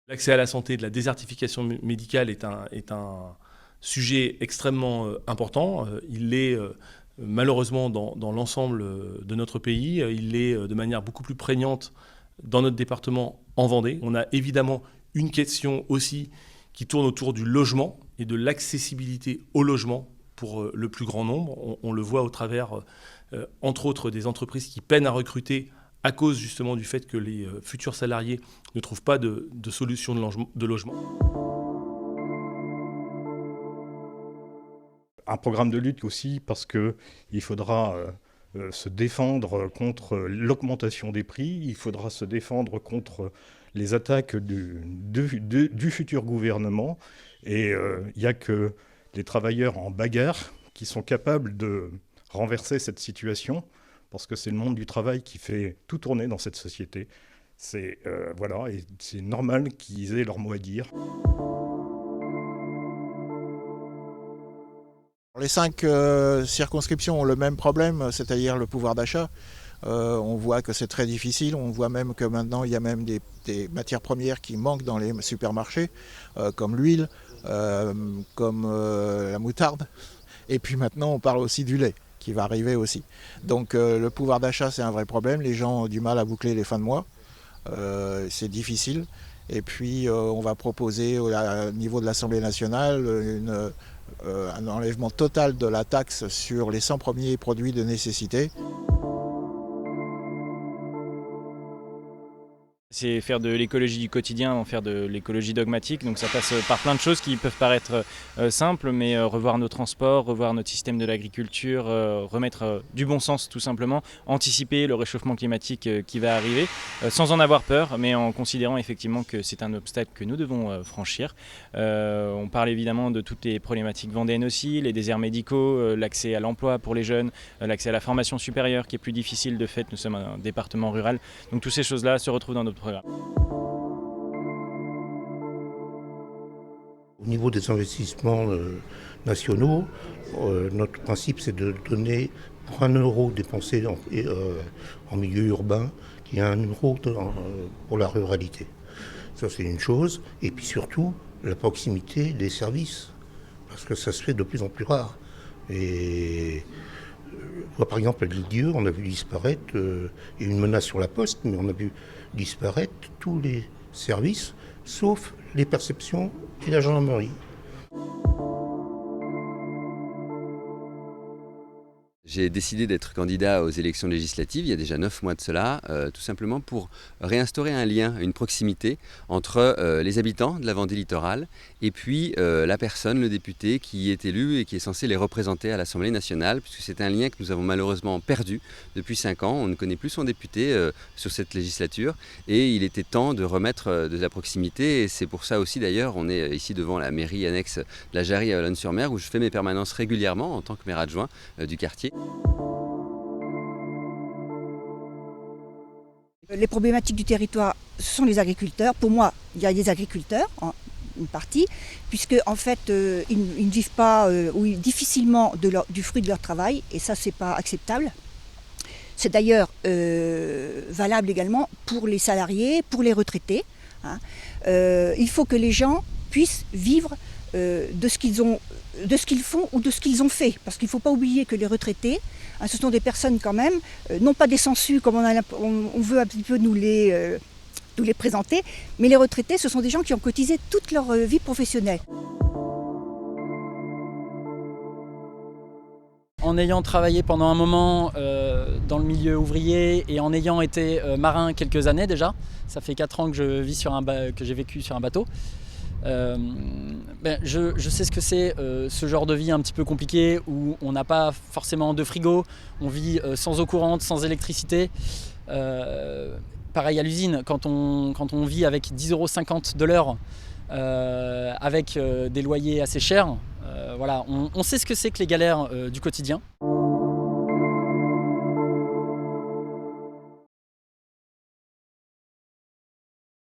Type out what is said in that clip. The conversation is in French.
L'accès à la santé, de la désertification médicale est un sujet extrêmement important. Il l'est malheureusement dans l'ensemble de notre pays. Il l'est de manière beaucoup plus prégnante dans notre département en Vendée. On a évidemment une question aussi qui tourne autour du logement et de l'accessibilité au logement pour le plus grand nombre. On le voit au travers, entre autres, des entreprises qui peinent à recruter à cause justement du fait que les futurs salariés ne trouvent pas de solution de logement. Un programme de lutte aussi parce qu'il faudra se défendre contre l'augmentation des prix, il faudra se défendre contre les attaques du futur gouvernement. Et il n'y a que les travailleurs en bagarre qui sont capables de renverser cette situation, parce que c'est le monde du travail qui fait tout tourner dans cette société. Voilà, et c'est normal qu'ils aient leur mot à dire. Les 5 circonscriptions ont le même problème, c'est-à-dire le pouvoir d'achat. On voit que c'est très difficile, on voit même que maintenant il y a même des matières premières qui manquent dans les supermarchés, comme l'huile, comme la moutarde. Et puis maintenant on parle aussi du lait, qui va arriver aussi. Donc le pouvoir d'achat c'est un vrai problème, les gens ont du mal à boucler les fins de mois, c'est difficile. Et puis on va proposer au niveau de l'Assemblée nationale un enlèvement total de la taxe sur les 100 premiers produits de nécessité. C'est faire de l'écologie du quotidien, en faire de l'écologie dogmatique, donc ça passe par plein de choses qui peuvent paraître simples, mais revoir nos transports, revoir notre système de l'agriculture, remettre du bon sens tout simplement, anticiper le réchauffement climatique qui va arriver, sans en avoir peur, mais en considérant effectivement que c'est un obstacle que nous devons franchir. On parle évidemment de toutes les problématiques vendéennes aussi, les déserts médicaux, l'accès à l'emploi pour les jeunes, l'accès à la formation supérieure qui est plus difficile de fait, nous sommes un département rural, donc toutes ces choses-là se retrouvent dans notre programme. Au niveau des investissements nationaux, notre principe c'est de donner pour 1 euro dépensé en milieu urbain, qu'il y a 1 euro pour la ruralité. Ça c'est une chose. Et puis surtout, la proximité des services, parce que ça se fait de plus en plus rare. Et par exemple, à l'île-Dieu, on a vu disparaître, il y a une menace sur la poste, mais on a vu disparaître tous les services, sauf les perceptions et la gendarmerie. J'ai décidé d'être candidat aux élections législatives il y a déjà 9 mois de cela, tout simplement pour réinstaurer un lien, une proximité entre les habitants de la Vendée littorale et puis la personne, le député qui est élu et qui est censé les représenter à l'Assemblée nationale, puisque c'est un lien que nous avons malheureusement perdu depuis 5 ans. On ne connaît plus son député sur cette législature et il était temps de remettre de la proximité, et c'est pour ça aussi d'ailleurs, on est ici devant la mairie annexe de la Jarrie à Olonne-sur-Mer où je fais mes permanences régulièrement en tant que maire adjoint du quartier. Les problématiques du territoire, ce sont les agriculteurs. Pour moi, il y a des agriculteurs, une partie, puisque en fait, ils ne vivent pas ou difficilement du fruit de leur travail, et ça, c'est pas acceptable. C'est d'ailleurs valable également pour les salariés, pour les retraités. Il faut que les gens puissent vivre de ce qu'ils font ou de ce qu'ils ont fait. Parce qu'il ne faut pas oublier que les retraités, ce sont des personnes quand même, non pas des sangsues comme on veut un petit peu nous les présenter, mais les retraités, ce sont des gens qui ont cotisé toute leur vie professionnelle. En ayant travaillé pendant un moment dans le milieu ouvrier et en ayant été marin quelques années déjà, ça fait 4 ans que j'ai vécu sur un bateau, je sais ce que c'est ce genre de vie un petit peu compliqué où on n'a pas forcément de frigo, on vit sans eau courante, sans électricité. Pareil à l'usine, quand on vit avec 10,50 € de l'heure, avec des loyers assez chers, voilà, on sait ce que c'est que les galères du quotidien.